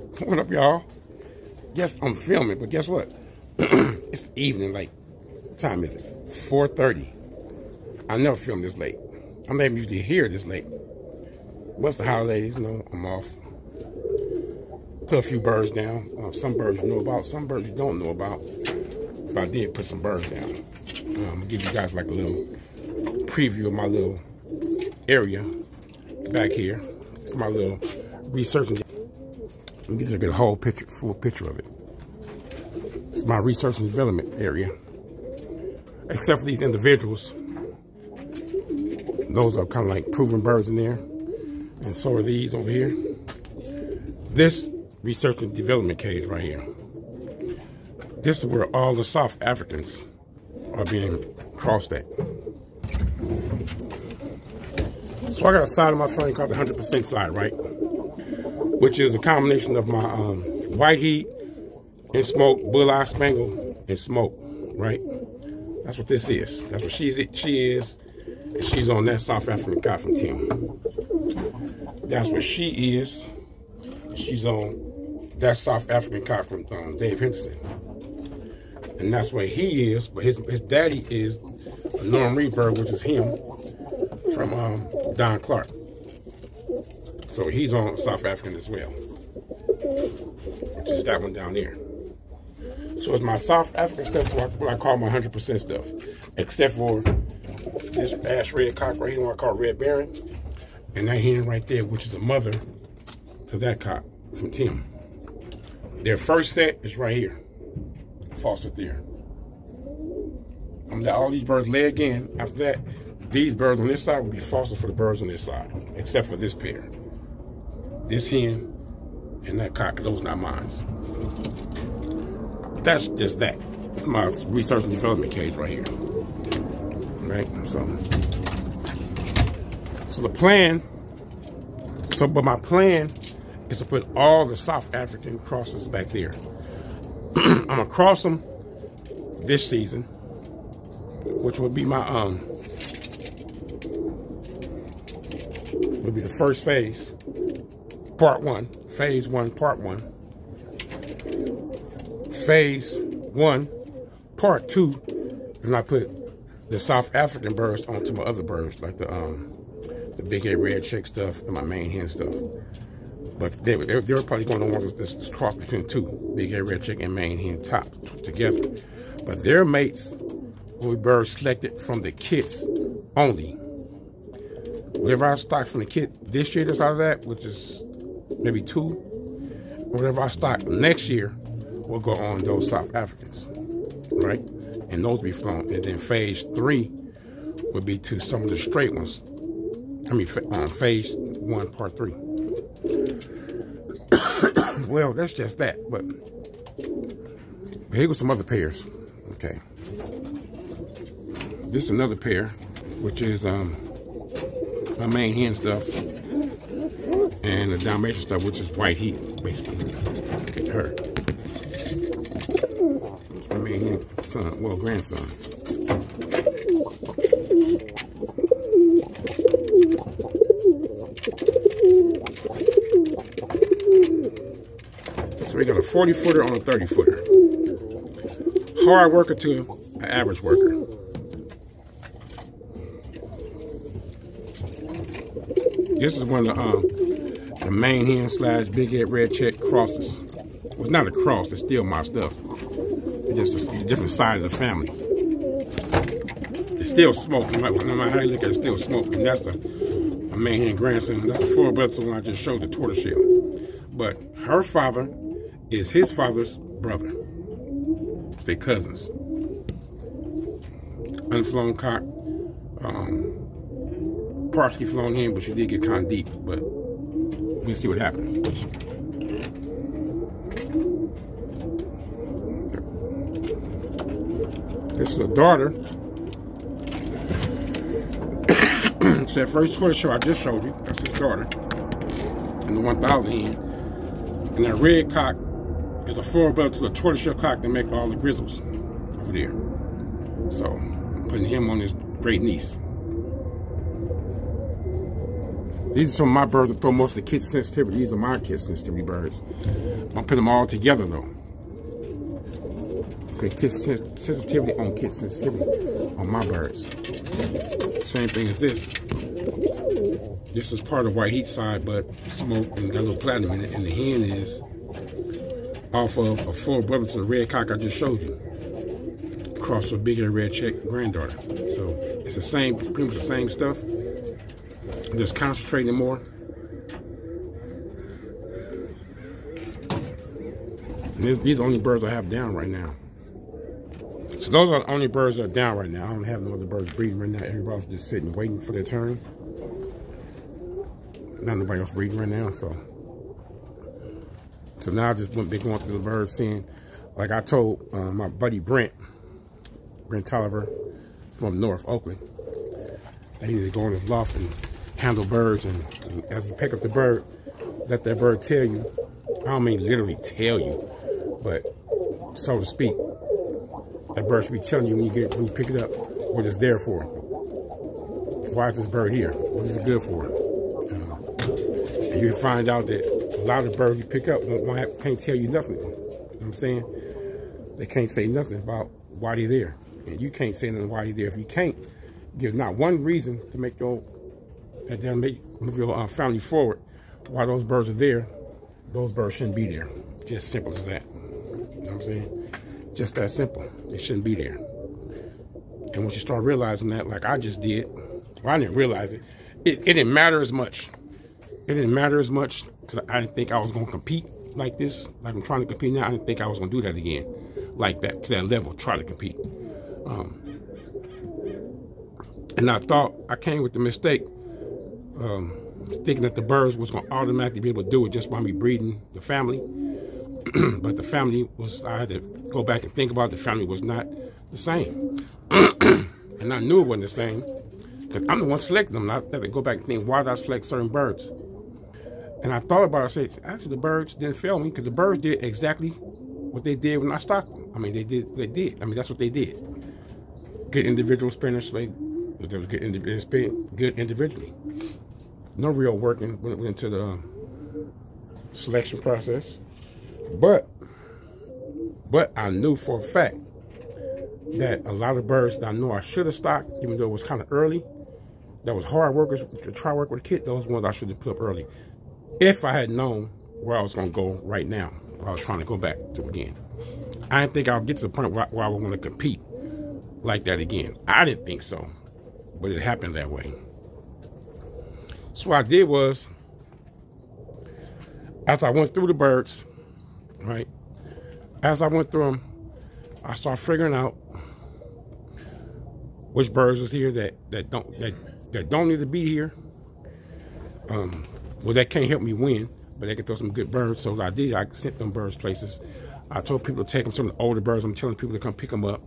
What up, y'all? Guess I'm filming, but guess what? It's the evening, like, what time is it? 4:30. I never film this late. I'm not even usually here this late. What's the holidays? You know, I'm off. Put a few birds down. Some birds you know about, some birds you don't know about. But I did put some birds down. I'm gonna give you guys like a little preview of my little area back here. It's my little research. Let me just get a whole picture, full picture of it. It's my research and development area. Except for these individuals. Those are kind of like proven birds in there. And so are these over here. This research and development cage right here. This is where all the South Africans are being crossed at. So I got a side of my frame called the 100% side, right? Which is a combination of my white heat and smoke, bull-eye spangle and smoke, right? That's what this is. That's what she is. And she's on that South African cock from Tim. That's what she is. She's on that South African cock from Dave Henderson. And that's what he is. But his daddy is a Norm Reed bird, which is him, from Don Clark. So he's on South African as well, which is that one down there. So it's my South African stuff, what I call my 100% stuff, except for this ash red cock right here, what I call Red Baron, and that hen right there, which is a mother to that cock from Tim. Their first set is right here, fostered there. I'm gonna let all these birds lay again. After that, these birds on this side will be fostered for the birds on this side, except for this pair. This hen and that cock, those not mine. That's just that. It's my research and development cage right here. Right? So the plan, but my plan is to put all the South African crosses back there. I'm gonna cross them this season, which will be my will be the first phase. Part 1, phase 1, part 1. Phase 1, part 2, and I put the South African birds onto my other birds, like the big head red check stuff and my main hen stuff. But they were probably going to want this cross between two, big head red check and main hen top together. But their mates will be birds selected from the kits only. Whatever I stock from the kit this year that's out of that, which is maybe 2, whatever I stock next year will go on those South Africans, right? And those will be flown. And then phase 3 would be to some of the straight ones. I mean, phase 1, part 3. Well, that's just that. But here go some other pairs. Okay. This is another pair, which is my main hen stuff. And the Dalmatian stuff, which is white heat, basically. Her. It's my main hen son, well, grandson. So we got a 40-footer on a 30-footer. Hard worker to an average worker. This is one of the main hen slash big head red check crosses. Well, it's not a cross, it's still my stuff. It's just a different side of the family. It's still smoke. No matter how you look at it, it's still smoke. And that's the main hen grandson. That's the full brother, the one I just showed, the tortoiseshell. But her father is his father's brother. They're cousins. Unflown cock. Partially flown in, but she did get kind of deep. But we'll see what happens. This is a daughter. It's that first tortoiseshell I just showed you. That's his daughter. And the 1000 hen. And that red cock is a full brother to the tortoiseshell cock that make all the grizzles over there. So I'm putting him on his great niece. These are some of my birds that throw most of the kid sensitivity. These are my kid sensitivity birds. I'll put them all together though. Okay, kid sensitivity on kid sensitivity on my birds. Same thing as this. This is part of white heat side, but smoke and got a little platinum in it. And the hen is off of a full brother to the red cock I just showed you. Cross a bigger red check granddaughter. So it's the same, pretty much the same stuff. I'm just concentrating more. And these are the only birds I have down right now. So those are the only birds that are down right now. I don't have no other birds breeding right now. Everybody's just sitting waiting for their turn. Not nobody else breeding right now, so now I just been going through the birds, seeing, like I told my buddy Brent Tolliver from North Oakland, that he need to go in his loft and handle birds, and as you pick up the bird, let that bird tell you. I don't mean literally tell you, but so to speak, that bird should be telling you when you pick it up what it's there for. Why is this bird here? What is it good for? And you find out that a lot of birds you pick up can't tell you nothing. You know what I'm saying? They can't say nothing about why they're there. And you can't say nothing why they're there. If you can't give not one reason to make move your family forward why those birds are there, those birds shouldn't be there. Just simple as that. You know what I'm saying? Just that simple. They shouldn't be there. And once you start realizing that, like I just did, well, I didn't realize it. It didn't matter as much. It didn't matter as much because I didn't think I was going to compete like this. Like I'm trying to compete now. I didn't think I was going to do that again. Like that, to that level, try to compete. And I thought I came with the mistake, thinking that the birds was going to automatically be able to do it just by me breeding the family. But the family was, I had to go back and think about it. The family was not the same. And I knew it wasn't the same because I'm the one selecting them. I had to go back and think, why did I select certain birds? And I thought about it. I said, actually, the birds didn't fail me because the birds did exactly what they did when I stocked them. I mean, they did. I mean, that's what they did. Good individual spinners. They were good individually. No real working went into the selection process. But I knew for a fact that a lot of birds that I know I should have stocked, even though it was kind of early, that was hard workers to try to work with a kid, those ones I should have put up early. If I had known where I was going to go right now, where I was trying to go back to again. I didn't think I would get to the point where I would want to compete like that again. I didn't think so, but it happened that way. So what I did was, after I went through the birds, right? As I went through them, I started figuring out which birds was here that don't need to be here. Well, that can't help me win, but they can throw some good birds. So what I did, I sent them birds places. I told people to take them, some of the older birds. I'm telling people to come pick them up.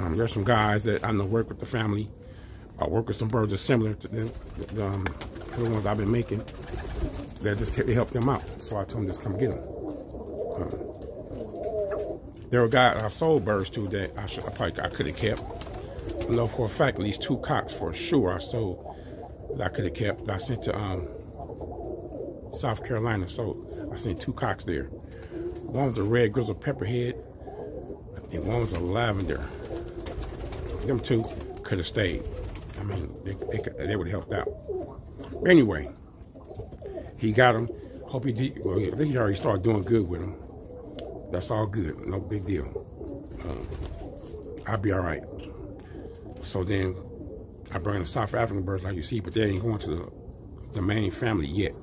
There's some guys that I know work with the family. I work with some birds that are similar to them, to the ones I've been making. That just to help them out. So I told them just come get them. There were guys I sold birds to that I could have kept. I know for a fact at least 2 cocks for sure I sold that I could have kept. That I sent to South Carolina, so I sent 2 cocks there. One was a red grizzle pepperhead, and one was a lavender. Them 2 could have stayed. I mean, they would have helped out. Anyway, he got them. Hope he did. Well, I think he already started doing good with them. That's all good. No big deal. I'll be all right. So then I bring the South African birds like you see, but they ain't going to the main family yet.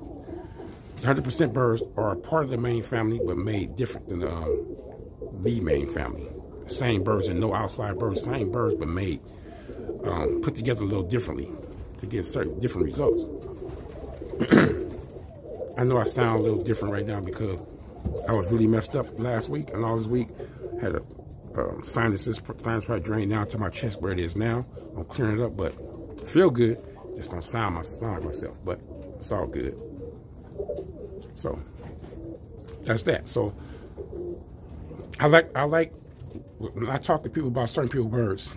100% birds are a part of the main family, but made different than the main family. Same birds and no outside birds, same birds, but made put together a little differently to get certain different results. I know I sound a little different right now because I was really messed up last week and all this week. Had a sinus probably drained down to my chest where it is now. I'm clearing it up, but feel good. Just don't sound like myself, but it's all good. So that's that. So I like when I talk to people about certain people's birds,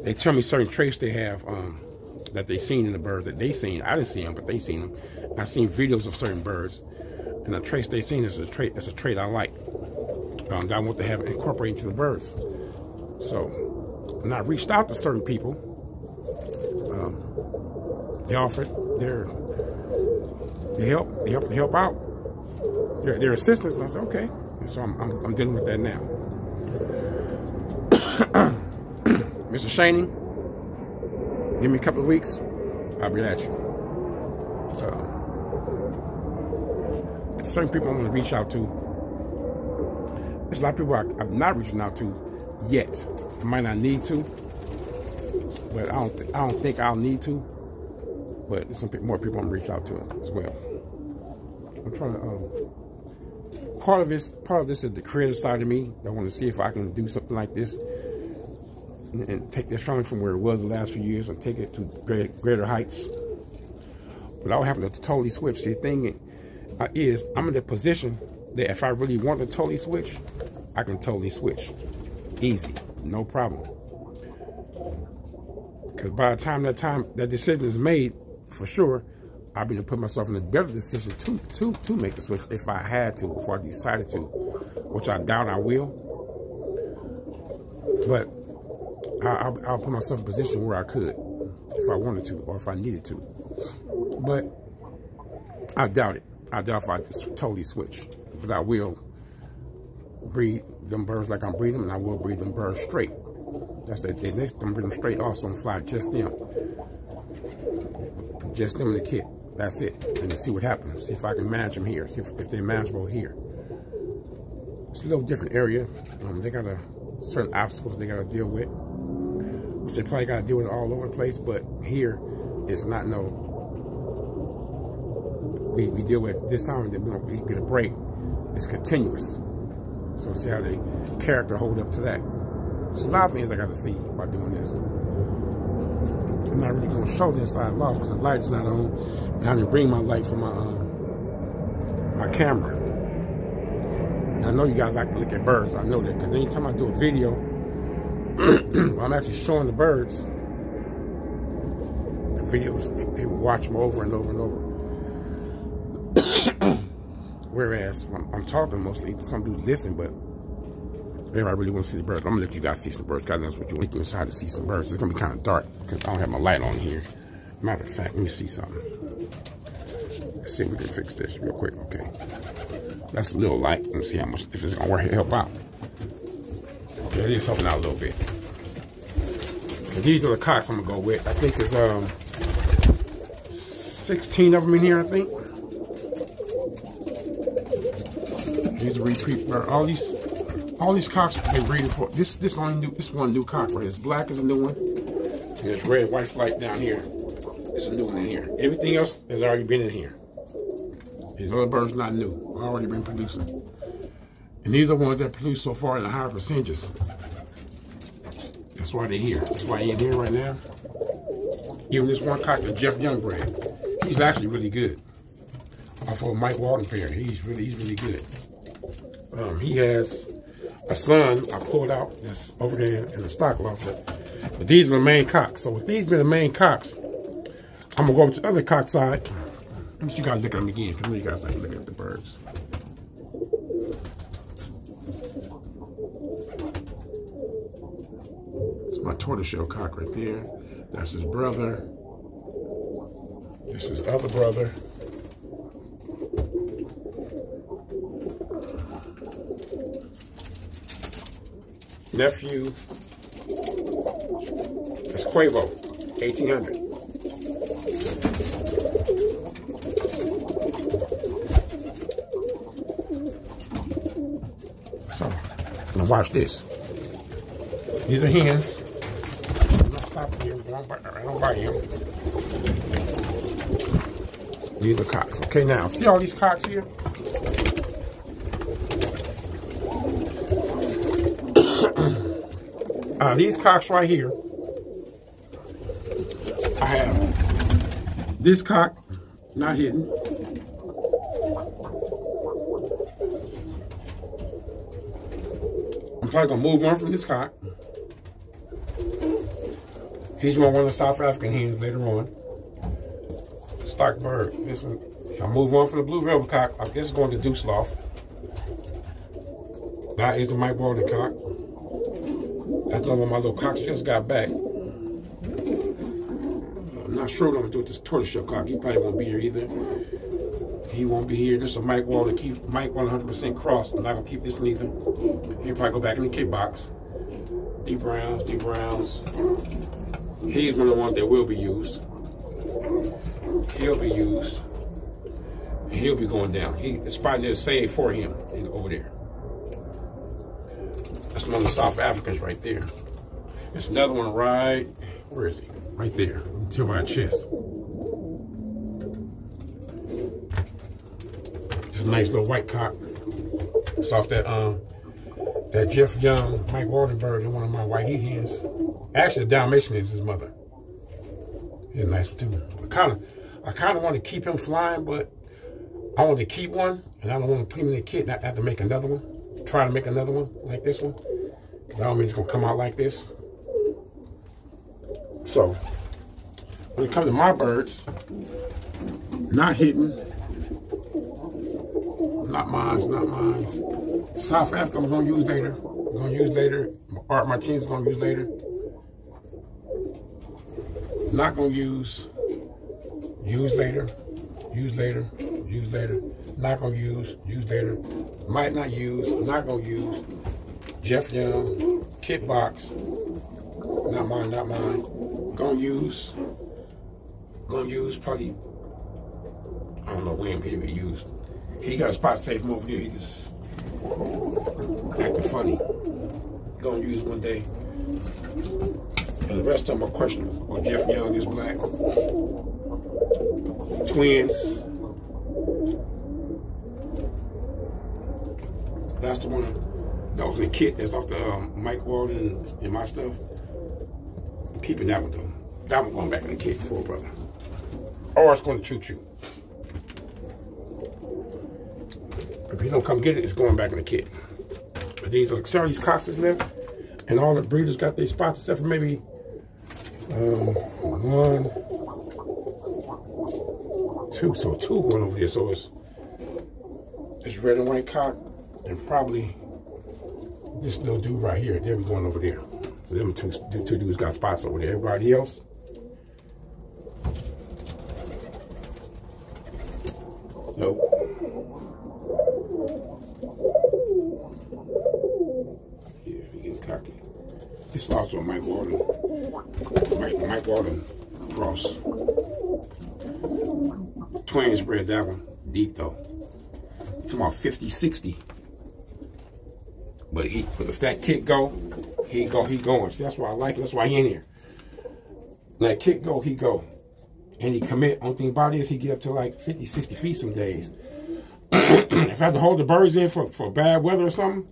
they tell me certain traits they have that they seen in the birds that they seen. I didn't see them, but they seen them. I seen videos of certain birds, and the traits they seen is a trait. That's a trait I like. That I want to have incorporated into the birds. So, and I reached out to certain people. They offered their help out, their assistance, and I said okay. And so I'm dealing with that now. Mr. Shaney, give me a couple of weeks, I'll be at you. Certain people I want to reach out to. There's a lot of people I'm not reaching out to yet. I might not need to, but I don't think I'll need to. But there's some more people I'm reach out to as well. I'm trying to. Part of this is the creative side of me. I want to see if I can do something like this and take this from where it was the last few years and take it to greater heights. But I would have to totally switch. The thing is, I'm in the position that if I really want to totally switch, I can totally switch. Easy, no problem. Because by the time that decision is made, for sure, I'll be able to put myself in a better decision to make the switch if I had to, if I decided to, which I doubt I will. But I'll put myself in a position where I could, if I wanted to, or if I needed to. But I doubt it. I doubt if I just totally switch. But I will breed them birds like I'm breeding them, and I will breed them birds straight. That's the next. I'm breeding them straight also and fly just them. Just them in the kit. That's it. And then see what happens. See if I can manage them here. See if they're manageable here. It's a little different area. They got certain obstacles they got to deal with, which they probably got to deal with all over the place. But here, it's not no. We deal with this time, and then we get a break. It's continuous. So see how the character hold up to that. There's a lot of things I got to see by doing this. I'm not really going to show this inside loft because the light's not on. And I didn't bring my light for my camera. And I know you guys like to look at birds. I know that because anytime I do a video, I'm actually showing the birds. The videos, people watch them over and over and over. Whereas I'm talking mostly, some dudes listen, but everybody really want to see the birds. I'm gonna let you guys see some birds. God knows what you want inside to see some birds. It's gonna be kind of dark because I don't have my light on here. Matter of fact, let me see something. Let's see if we can fix this real quick. Okay, that's a little light. Let me see how much, if it's gonna work, help out. Okay, it is helping out a little bit. And these are the cocks I'm gonna go with. I think it's 16 of them in here. I think. These are repeat. All these cocks been breeding for this one new cock right here. This black is a new one. There's red, white flight down here. It's a new one in here. Everything else has already been in here. These other birds not new. Already been producing. And these are the ones that produce so far in the higher percentages. That's why they're here. That's why he's in here right now. Even this one cock that Jeff Young bred, he's actually really good. Off of Mike Walton pair, he's really good. He has a son I pulled out that's over there in the stock loft. But these are the main cocks. So with these being the main cocks, I'm gonna go over to the other cock side. Let me you guys look at them again. Because you guys like looking at the birds. It's my tortoiseshell cock right there. That's his brother. This is his other brother. Nephew, that's Quavo, 1800. So, now watch this. These are hens. I'm not stopping here. I don't bite him. These are cocks. Okay, now, see all these cocks here? These cocks right here, I have this cock not hidden. I'm probably gonna move on from this cock. He's one of the South African hens later on. Stock bird. This one, I'll move on from the blue velvet cock. I guess going to Deuceloff. That is the Mike Walden cock. That's another one of my little cocks just got back. I'm not sure what I'm gonna do with this tortoiseshell cock. He probably won't be here either. He won't be here. This is a Mike Walden. Keep Mike 100% cross. I'm not gonna keep this one either. He'll probably go back in the kit box. Deep browns, deep browns. He's one of the ones that will be used. He'll be used. And he'll be going down. It's probably just saved for him over there. That's one of the South Africans right there. There's another one right, where is he? Right there, until my chest. Just a nice little white cock. It's off that Jeff Young, Mike Walden bird, and one of my white heat hens. Actually, the Dalmatian is his mother. He's nice too. I kind of want to keep him flying, but I want to keep one, and I don't want to put him in the kit, not have to make another one. Try to make another one like this one. Because I don't mean it's going to come out like this. So, when it comes to my birds, not hitting, not mine. South Africa I'm going to use later. Art Martinez is going to use later. Not going to use later. Not going to use later. Might not use, not going to use. Jeff Young, kit box. Not mine. Gonna use probably, I don't know when he'll be used. He got a spot safe from over there. He just acting funny. Gonna use one day. And the rest of them are questionable. Well, Jeff Young is black. Twins. That's the one that was in the kit that's off the Mike Walden and my stuff. I'm keeping that one though. That one going back in the kit for a brother. Or it's going to choo-choo. If he don't come get it, it's going back in the kit. But these are some of these cocks that's left, and all the breeders got their spots except for maybe one, two. So two going over there. So it's red and white cock, and probably this little dude right here. They'll be going over there. So them two dudes got spots over there. Everybody else, nope. Yeah, he getting cocky. This is also a Mike Walden. Mike Walden cross. Twins bred that one. Deep though. Talking about 50, 60. But if that kid go, he going. See, that's why I like it. That's why he in here. That kid go, he go. And he commit. Only thing about it is he get up to like 50, 60 feet some days. If I have to hold the birds in for bad weather or something,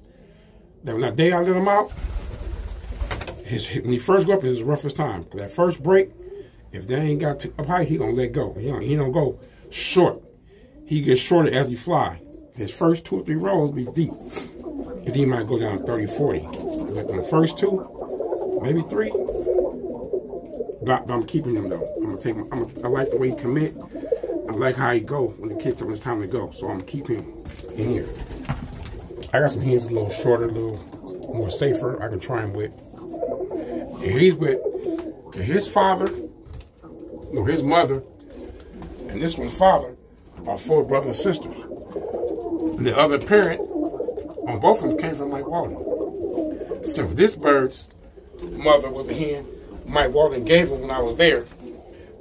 then when that day I let him out, when he first go up is his roughest time. That first break, if they ain't got up high, he gonna let go. He don't go short. He gets shorter as he fly. His first 2 or 3 rolls be deep. And he might go down 30, 40. But the first 2, maybe 3, but I'm keeping them though. I like the way he commit. I like how he go when the kid tells him it's time to go. So I'm gonna keep him in here. I got some hens a little shorter, a little more safer. I can try him with. And he's with his father, no, his mother, and this one's father are 4 brothers and sisters. And the other parent on both of them came from Mike Walden. So this bird's mother was a hen Mike Walden gave him when I was there.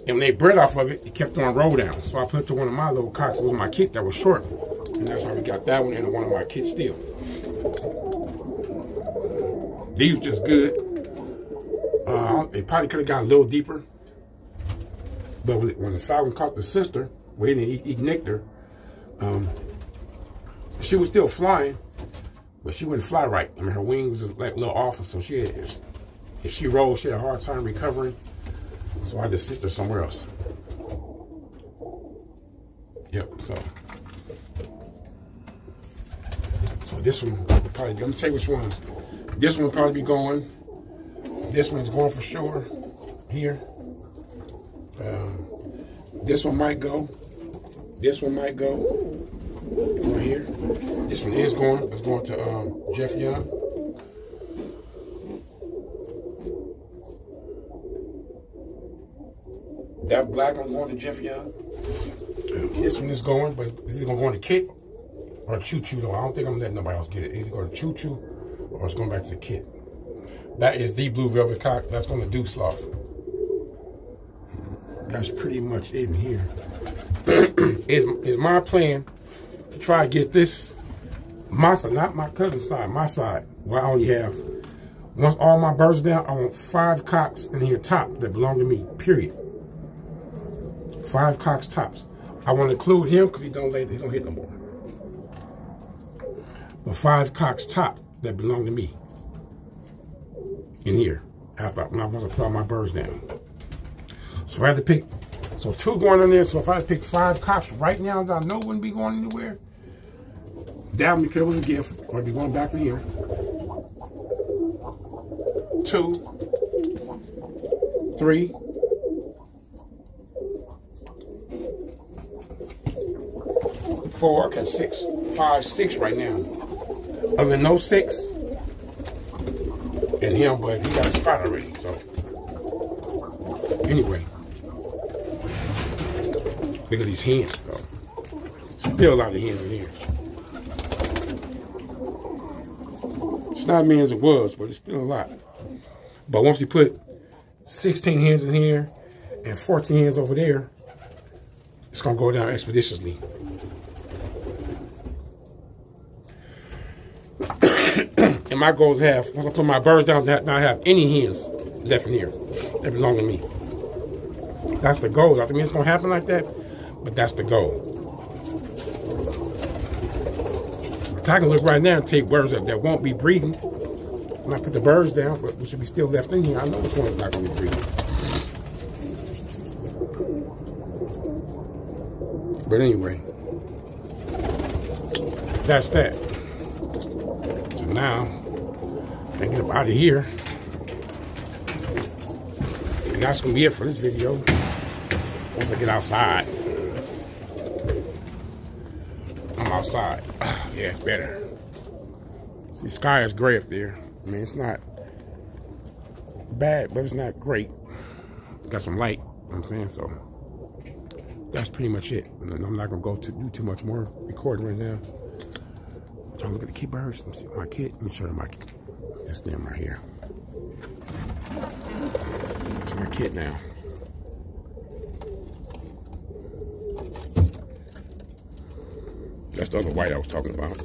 And when they bred off of it, it kept on roll down. So I put it to one of my little cocks. It was my kit that was short. And that's how we got that one and one of my kits still. These were just good. They probably could have gone a little deeper. But when the falcon caught the sister, waiting, he nicked her. She was still flying, but she wouldn't fly right. I mean, her wing was just like a little off, so she had, if she rolled, she had a hard time recovering. So I just sent her somewhere else. Yep. So this one probably. Let me tell you which ones. This one will probably be going. This one's going for sure. here. This one might go. This one might go. Right here. This one is going. It's going to Jeff Young. That black one going to Jeff Young. This one is going, but it's either going to go in the kit or a choo-choo though. I don't think I'm letting nobody else get it. It's either going to choo-choo or it's going back to the kit. That is the blue velvet cock. That's going to Deuce Sloth. That's pretty much it in here. Is my plan to try to get this, my side, not my cousin's side, my side, where I only have, once all my birds down, I want 5 cocks in here top that belong to me, period. 5 cocks tops. I want to include him because he don't hit no more. But 5 cocks top that belong to me in here after when I want to put all my birds down. So if I had to pick, so 2 going in there. So if I had to pick 5 cocks right now that I know wouldn't be going anywhere, that would be was a gift. Or I'd be going back to here. 2, 3. 4, okay, 6, 5, 6 right now. Other than those 6, and him, but he got a spot already, so. Anyway. Look at these hens, though. Still a lot of hens in here. It's not as many as it was, but it's still a lot. But once you put 16 hens in here and 14 hens over there, it's going to go down expeditiously. And my goal is to have, once I put my birds down, to not have any hens left in here that belong to me. That's the goal. I mean, it's going to happen like that, but that's the goal. I can look right now and take birds that won't be breeding. When I put the birds down, but which should be still left in here, I know which one is not going to be breeding. But anyway, that's that. So now, I get up out of here. And that's going to be it for this video. Once I get outside. I'm outside. Yeah, it's better. See, the sky is gray up there. I mean, it's not bad, but it's not great. Got some light, you know what I'm saying? So, that's pretty much it. And I'm not going to go do too much more recording right now. I'm trying to look at the kit birds. Let me see my kit. Let me show you my kit. This them right here. That's my kit now. That's the other white I was talking about.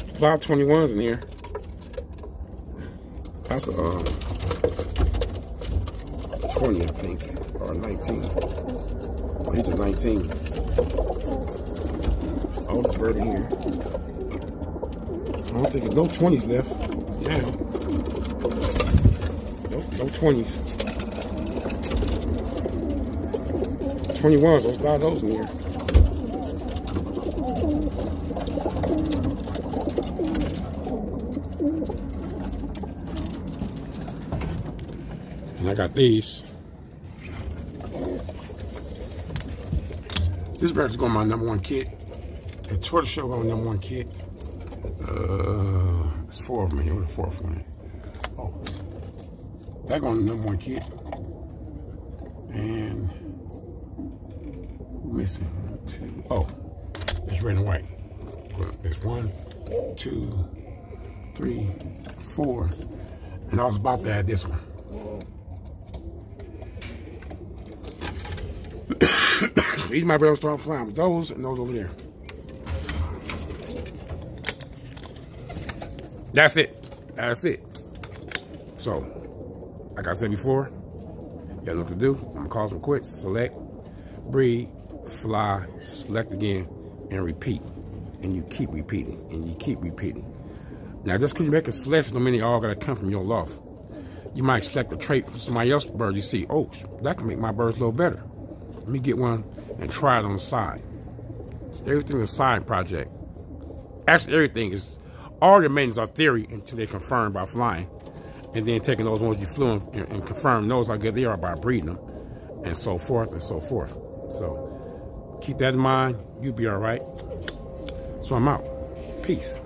A lot of 21s in here. That's a 20, I think, or 19. Oh, he's a 19. Oldest bird in here. I don't think there's no 20s left now. Nope, no 20s. 21s, there's a lot of those in here. And I got these. This bird's going to my #1 kit. The tortoise shell going to my #1 kit. There's 4 of them in here. Where's the 4th one? Oh, that going to #1 kit. And missing 2. Oh, it's red and white. There's 1, 2, 3, 4, and I was about to add this one. These might be able to start flying with those and those over there. That's it. That's it. So, like I said before, you know what to do. I'm gonna call some quits. Select, breed, fly, select again, and repeat. And you keep repeating, and you keep repeating. Now, just because you make a selection, don't mean they all gotta come from your loft. You might select a trait from somebody else's bird. You see, oh, that can make my birds a little better. Let me get one and try it on the side. Everything is a side project. Actually, everything is, all your maintenance are theory until they're confirmed by flying. And then taking those ones you flew and confirm those how good they are by breeding them. And so forth and so forth. So keep that in mind. You'll be all right. So I'm out. Peace.